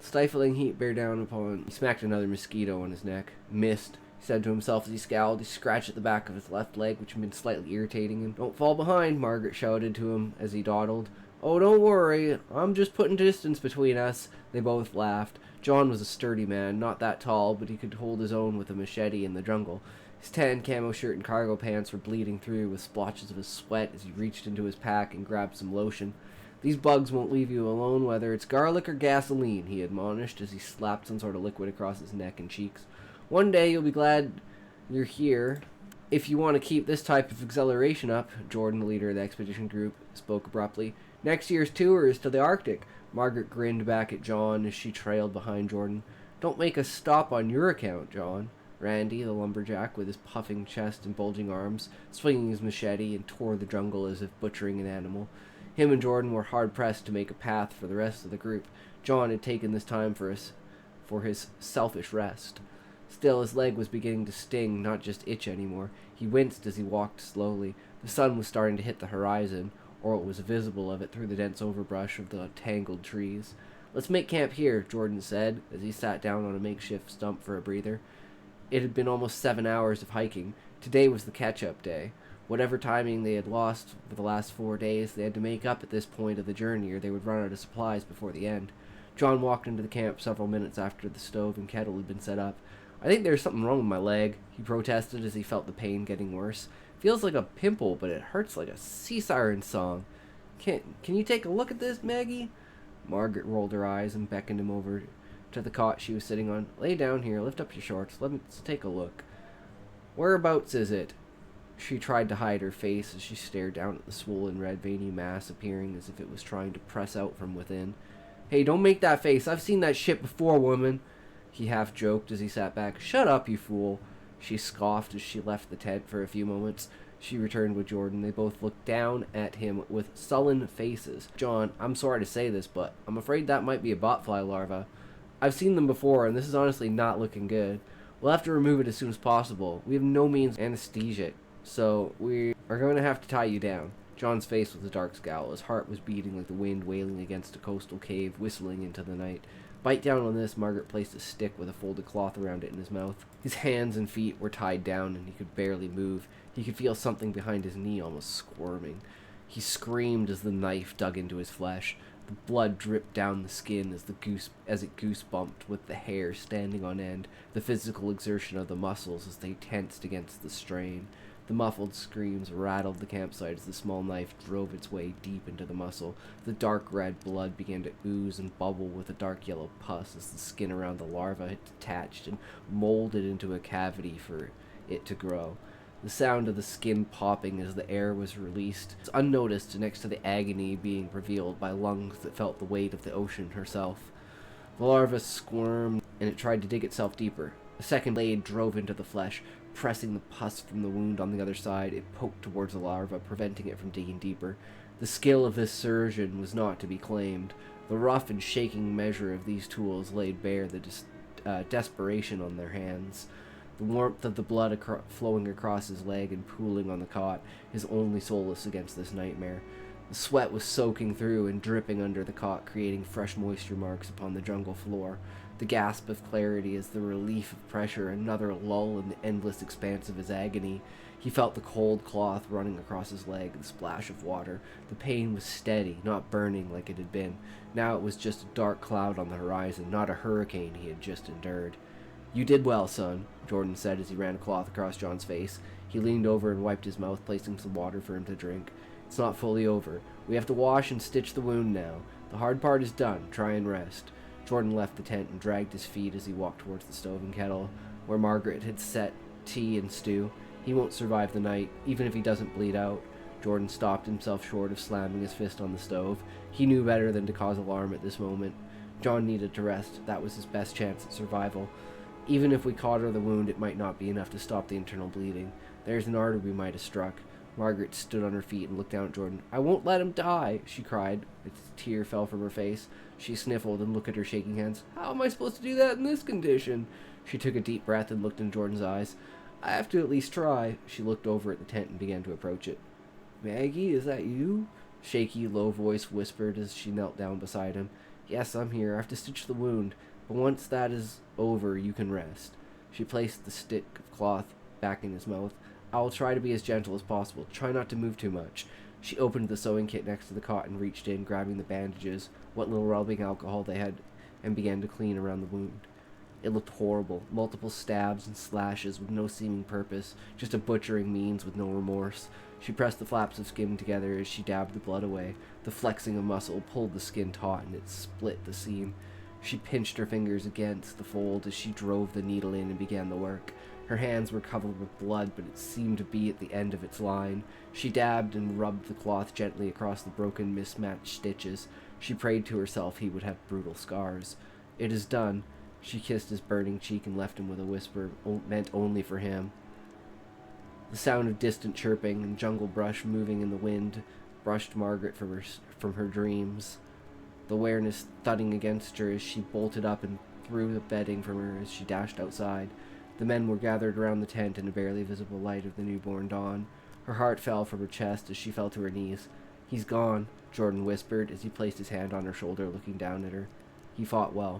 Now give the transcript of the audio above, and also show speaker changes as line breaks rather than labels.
Stifling heat bear down upon. He smacked another mosquito on his neck. Missed, he said to himself as he scowled. He scratched at the back of his left leg, which had been slightly irritating him. "Don't fall behind," Margaret shouted to him as he dawdled. "Oh, don't worry. I'm just putting distance between us." They both laughed. John was a sturdy man, not that tall, but he could hold his own with a machete in the jungle. His tan camo shirt and cargo pants were bleeding through with splotches of his sweat as he reached into his pack and grabbed some lotion. "These bugs won't leave you alone, whether it's garlic or gasoline," he admonished as he slapped some sort of liquid across his neck and cheeks. "One day you'll be glad you're here. If you want to keep this type of acceleration up," Jordan, the leader of the expedition group, spoke abruptly. "Next year's tour is to the Arctic." Margaret grinned back at John as she trailed behind Jordan. "Don't make us stop on your account, John." Randy, the lumberjack, with his puffing chest and bulging arms, swinging his machete, and tore the jungle as if butchering an animal. Him and Jordan were hard-pressed to make a path for the rest of the group. John had taken this time for his selfish rest. Still, his leg was beginning to sting, not just itch anymore. He winced as he walked slowly. The sun was starting to hit the horizon, or what was visible of it through the dense overbrush of the tangled trees. "Let's make camp here," Jordan said, as he sat down on a makeshift stump for a breather. It had been almost 7 hours of hiking. Today was the catch-up day. Whatever timing they had lost for the last 4 days, they had to make up at this point of the journey, or they would run out of supplies before the end. John walked into the camp several minutes after the stove and kettle had been set up. "I think there's something wrong with my leg," he protested as he felt the pain getting worse. "Feels like a pimple, but it hurts like a sea siren song. Can you take a look at this, Maggie?" Margaret rolled her eyes and beckoned him over to the cot she was sitting on. "Lay down here, lift up your shorts, let's take a look." "Whereabouts is it?" She tried to hide her face as she stared down at the swollen red veiny mass appearing as if it was trying to press out from within. "Hey, don't make that face. I've seen that shit before, woman," he half joked as he sat back. "Shut up, you fool." She scoffed as she left the tent for a few moments. She returned with Jordan. They both looked down at him with sullen faces. "John, I'm sorry to say this, but I'm afraid that might be a botfly larva. I've seen them before, and this is honestly not looking good. We'll have to remove it as soon as possible. We have no means of anesthesia, so we are going to have to tie you down." John's face was a dark scowl. His heart was beating like the wind wailing against a coastal cave, whistling into the night. "Bite down on this." Margaret placed a stick with a folded cloth around it in his mouth. His hands and feet were tied down, and he could barely move. He could feel something behind his knee almost squirming. He screamed as the knife dug into his flesh. The blood dripped down the skin as it goosebumped with the hair standing on end, the physical exertion of the muscles as they tensed against the strain. The muffled screams rattled the campsite as the small knife drove its way deep into the muscle. The dark red blood began to ooze and bubble with a dark yellow pus as the skin around the larva had detached and molded into a cavity for it to grow. The sound of the skin popping as the air was released was unnoticed next to the agony being revealed by lungs that felt the weight of the ocean herself. The larva squirmed, and it tried to dig itself deeper. A second blade drove into the flesh, pressing the pus from the wound on the other side. It poked towards the larva, preventing it from digging deeper. The skill of this surgeon was not to be claimed. The rough and shaking measure of these tools laid bare the desperation on their hands. The warmth of the blood flowing across his leg and pooling on the cot, his only solace against this nightmare. The sweat was soaking through and dripping under the cot, creating fresh moisture marks upon the jungle floor. The gasp of clarity as the relief of pressure, another lull in the endless expanse of his agony. He felt the cold cloth running across his leg, the splash of water. The pain was steady, not burning like it had been. Now it was just a dark cloud on the horizon, not a hurricane he had just endured. "You did well, son," Jordan said as he ran a cloth across John's face. He leaned over and wiped his mouth, placing some water for him to drink. "It's not fully over. We have to wash and stitch the wound now. The hard part is done. Try and rest." Jordan left the tent and dragged his feet as he walked towards the stove and kettle, where Margaret had set tea and stew. "He won't survive the night, even if he doesn't bleed out." Jordan stopped himself short of slamming his fist on the stove. He knew better than to cause alarm at this moment. John needed to rest. That was his best chance at survival. Even if we cautered the wound, it might not be enough to stop the internal bleeding. There's an artery we might have struck. Margaret stood on her feet and looked down at Jordan. "I won't let him die," she cried. A tear fell from her face. She sniffled and looked at her shaking hands. "How am I supposed to do that in this condition?" She took a deep breath and looked in Jordan's eyes. "I have to at least try." She looked over at the tent and began to approach it. "Maggie, is that you?" Shaky, low voice whispered as she knelt down beside him. Yes, I'm here. I have to stitch the wound, but once that is over, you can rest. She placed the stick of cloth back in his mouth. I will try to be as gentle as possible. Try not to move too much. She opened the sewing kit next to the cot and reached in, grabbing the bandages, what little rubbing alcohol they had, and began to clean around the wound. It looked horrible. Multiple stabs and slashes with no seeming purpose, just a butchering means with no remorse. She pressed the flaps of skin together as she dabbed the blood away. The flexing of muscle pulled the skin taut and it split the seam. She pinched her fingers against the fold as she drove the needle in and began the work. Her hands were covered with blood, but it seemed to be at the end of its line. She dabbed and rubbed the cloth gently across the broken, mismatched stitches. She prayed to herself he would have brutal scars. It is done. She kissed his burning cheek and left him with a whisper meant only for him. The sound of distant chirping and jungle brush moving in the wind brushed Margaret from her dreams. The awareness thudding against her as she bolted up and threw the bedding from her as she dashed outside. The men were gathered around the tent in the barely visible light of the newborn dawn. Her heart fell from her chest as she fell to her knees. "He's gone," Jordan whispered as he placed his hand on her shoulder, looking down at her. "He fought well."